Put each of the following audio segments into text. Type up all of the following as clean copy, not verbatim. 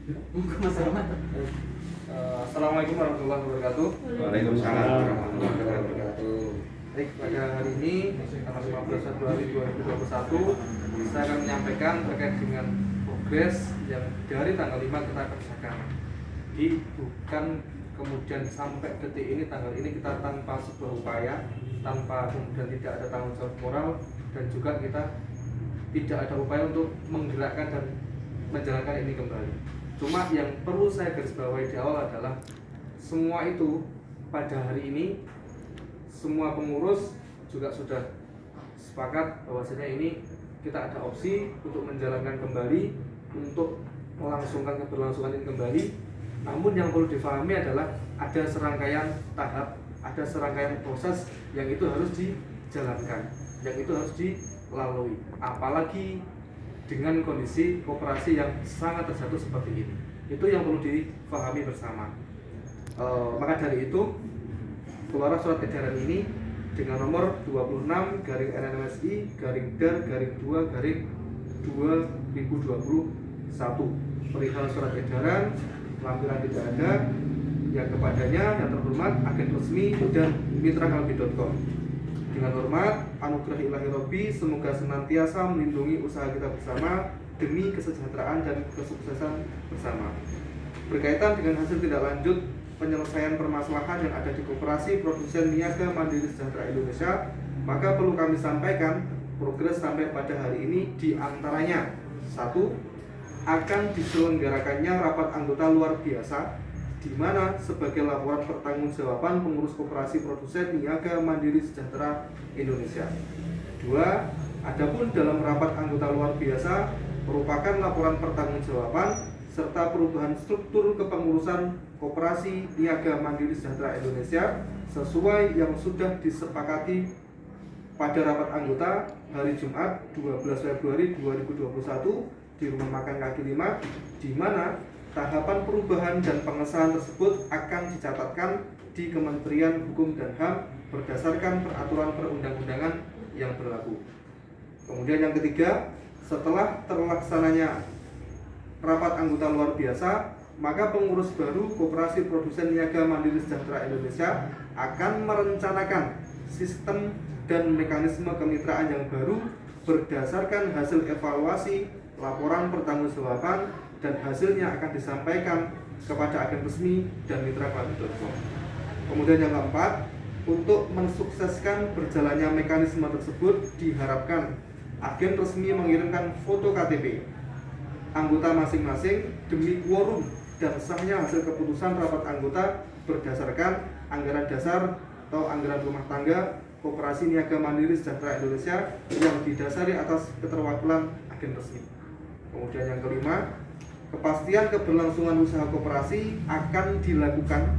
Assalamualaikum warahmatullahi wabarakatuh. Waalaikumsalam warahmatullahi wabarakatuh. Baik, pada hari ini tanggal 15 Februari 2021 saya akan menyampaikan terkait dengan progres yang dari tanggal 5 kita kerjakan. Jadi bukan kemudian sampai detik ini tanggal ini kita tanpa sebuah upaya, tanpa kemudian tidak ada tanggung jawab moral, dan juga kita tidak ada upaya untuk menggerakkan dan menjalankan ini kembali. Cuma yang perlu saya garis bawahi di awal adalah semua itu pada hari ini semua pengurus juga sudah sepakat bahwasanya ini kita ada opsi untuk menjalankan kembali, untuk melangsungkan keberlangsungan ini kembali. Namun yang perlu difahami adalah ada serangkaian tahap, ada serangkaian proses yang itu harus dijalankan, yang itu harus dilalui. Apalagi dengan kondisi koperasi yang sangat terjatuh seperti ini, itu yang perlu difahami bersama. Maka dari itu keluar surat edaran ini dengan nomor 26/NNMSI/2/2021 perihal surat edaran lampiran tidak ada yang kepadanya yang terhormat agen resmi dan mitra kalbi.com. Dengan hormat, anugerah ilahi Robbi semoga senantiasa melindungi usaha kita bersama demi kesejahteraan dan kesuksesan bersama. Berkaitan dengan hasil tindak lanjut penyelesaian permasalahan yang ada di Koperasi Produsen Niaga Mandiri Sejahtera Indonesia, maka perlu kami sampaikan progres sampai pada hari ini diantaranya: 1. Akan diselenggarakannya rapat anggota luar biasa di mana sebagai laporan pertanggungjawaban pengurus Koperasi Produsen Niaga Mandiri Sejahtera Indonesia. 2. Adapun dalam rapat anggota luar biasa merupakan laporan pertanggungjawaban serta perubahan struktur kepengurusan Koperasi Niaga Mandiri Sejahtera Indonesia sesuai yang sudah disepakati pada rapat anggota hari Jumat 12 Februari 2021 di Rumah Makan Kaki 5, di mana tahapan perubahan dan pengesahan tersebut akan dicatatkan di Kementerian Hukum dan HAM berdasarkan peraturan perundang-undangan yang berlaku. Kemudian yang ketiga, setelah terlaksananya rapat anggota luar biasa, maka pengurus baru Koperasi Produsen Niaga Mandiri Sejahtera Indonesia akan merencanakan sistem dan mekanisme kemitraan yang baru berdasarkan hasil evaluasi laporan pertanggungjawaban dan hasilnya akan disampaikan kepada agen resmi dan mitra kalbi.com. Kemudian yang keempat, untuk mensukseskan berjalannya mekanisme tersebut diharapkan agen resmi mengirimkan foto KTP anggota masing-masing demi quorum dan sahnya hasil keputusan rapat anggota berdasarkan anggaran dasar atau anggaran rumah tangga Koperasi Niaga Mandiri Sejahtera Indonesia yang didasari atas keterwakilan agen resmi. Kemudian yang kelima, kepastian keberlangsungan usaha koperasi akan dilakukan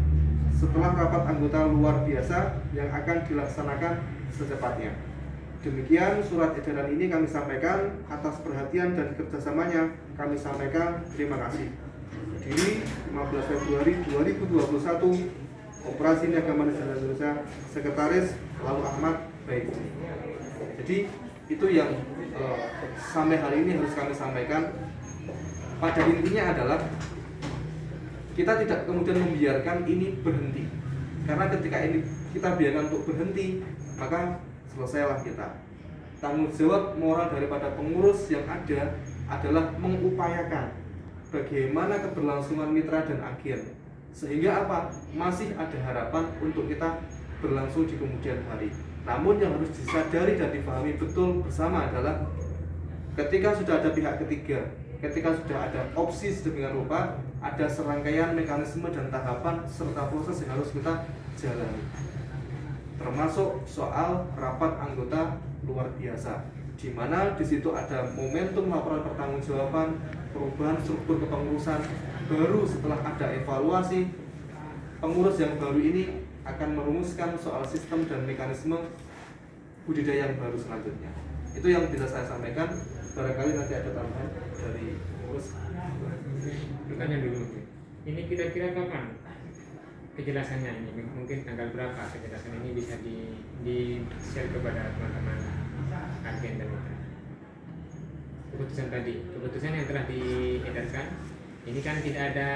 setelah rapat anggota luar biasa yang akan dilaksanakan secepatnya. Demikian surat edaran ini kami sampaikan, atas perhatian dan kerjasamanya kami sampaikan terima kasih. Diri 15 Februari 2021, Koperasi Niaga Mandiri Sejahtera Indonesia, Sekretaris Lalu Ahmad Baik. Jadi itu yang sampai hari ini harus kami sampaikan. Pada intinya adalah kita tidak kemudian membiarkan ini berhenti, karena ketika ini kita biarkan untuk berhenti, maka selesailah kita. Tanggung jawab moral daripada pengurus yang ada adalah mengupayakan bagaimana keberlangsungan mitra dan agen, sehingga apa? Masih ada harapan untuk kita berlangsung di kemudian hari. Namun yang harus disadari dan dipahami betul bersama adalah ketika sudah ada pihak ketiga, ketika sudah ada opsi sedemikian rupa, ada serangkaian mekanisme dan tahapan serta proses yang harus kita jalani. Termasuk soal rapat anggota luar biasa, di mana di situ ada momentum laporan pertanggungjawaban, perubahan struktur kepengurusan baru setelah ada evaluasi. Pengurus yang baru ini akan merumuskan soal sistem dan mekanisme budidaya yang baru selanjutnya. Itu yang bisa saya sampaikan. Barangkali nanti ada tambahan dari pengurus. Bertanya dulu, ini kira-kira kapan kejelasannya ini? Mungkin tanggal berapa kejelasan ini bisa di share kepada teman-teman agen dan mitra? Keputusan tadi, keputusan yang telah diedarkan ini kan tidak ada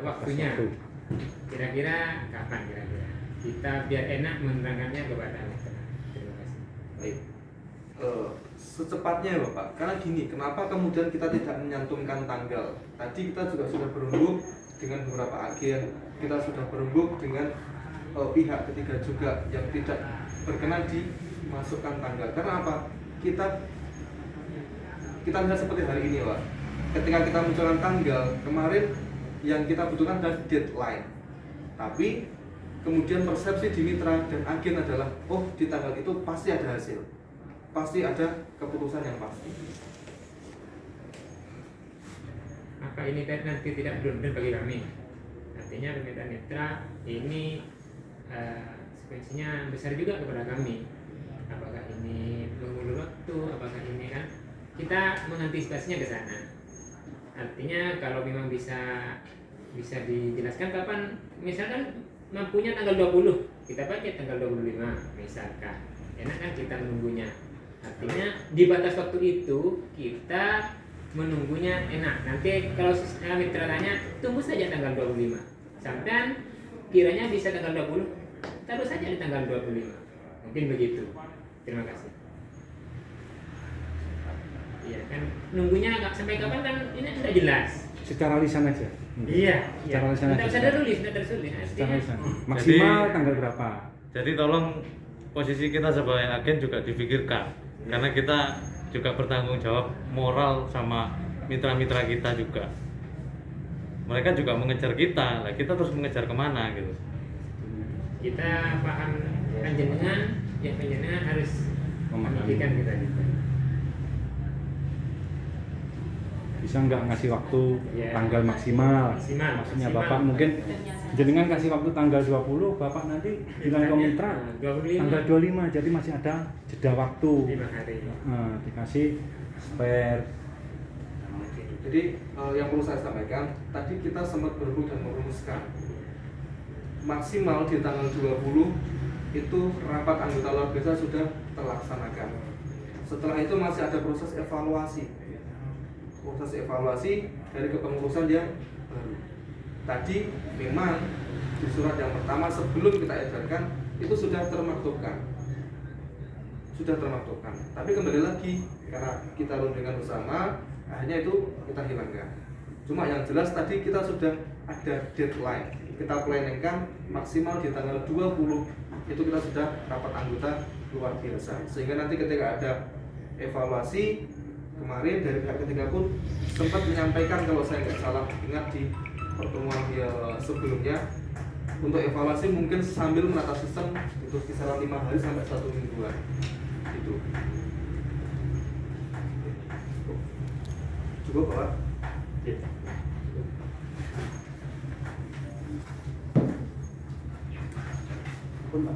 waktunya. Kira-kira kapan kira-kira kita biar enak menerangkannya kepada mitra. Terima kasih. Baik. Secepatnya ya Bapak, karena gini, kenapa kemudian kita tidak menyantumkan tanggal? Tadi kita juga sudah berembuk dengan beberapa agen, kita sudah berembuk dengan pihak ketiga juga yang tidak berkenan dimasukkan tanggal. Karena apa? Kita lihat seperti hari ini Pak, ketika kita munculkan tanggal, kemarin yang kita butuhkan adalah deadline. Tapi kemudian persepsi di mitra dan agen adalah, oh di tanggal itu pasti ada hasil, pasti ada keputusan yang pasti. Maka ini nanti tidak benar bagi kami. Artinya permintaan mitra ini sequensinya besar juga kepada kami. Apakah ini mengulur waktu, apakah ini kan kita mengantisipasinya ke sana. Artinya kalau memang bisa dijelaskan kapan, misalkan mampunya tanggal 20, kita pakai tanggal 25 misalkan. Enak kan kita menunggunya. Artinya di batas waktu itu kita menunggunya enak. Nanti kalau mitra tanya, tunggu saja tanggal 25. Sampai kiranya bisa tanggal 20, taruh saja di tanggal 25. Mungkin begitu. Terima kasih. Iya kan, nunggunya sampai kapan kan ini tidak jelas. Secara lisan aja. Iya. Secara lisan Tidak aja. usah tertulis, tidak tertulis. Secara lisan. Maksimal tanggal berapa? Jadi tolong posisi kita sebagai agen juga dipikirkan, karena kita juga bertanggung jawab moral sama mitra-mitra kita juga. Mereka juga mengejar kita, lah kita terus mengejar kemana gitu. Kita paham panjenengan, ya panjenengan harus memikirkan kita juga. Bisa nggak ngasih waktu Ya. tanggal maksimal? Maksimal. Maksudnya Maksimal. Bapak mungkin jenengan kasih waktu tanggal 20, Bapak nanti bilang ke mitra 25. tanggal 25, jadi masih ada jeda waktu. 5 hari. Dikasih spare. Jadi yang perlu saya sampaikan, tadi kita sempat berebut dan merumuskan maksimal di tanggal 20 itu rapat anggota luar biasa sudah terlaksanakan. Setelah itu masih ada proses evaluasi dari kepengurusan yang baru. Tadi memang di surat yang pertama sebelum kita edarkan itu sudah termaktubkan. Tapi kembali lagi karena kita rundingkan bersama, akhirnya itu kita hilangkan. Cuma yang jelas tadi kita sudah ada deadline. Kita planningkan maksimal di tanggal 20 itu kita sudah rapat anggota luar biasa. Sehingga nanti ketika ada evaluasi kemarin dari pihak ketiga pun sempat menyampaikan, kalau saya nggak salah ingat di pertemuan sebelumnya, untuk evaluasi mungkin sambil menata sistem itu kisaran 5 hari sampai 1 mingguan gitu. Cukup Pak? Ya. Pun Pak.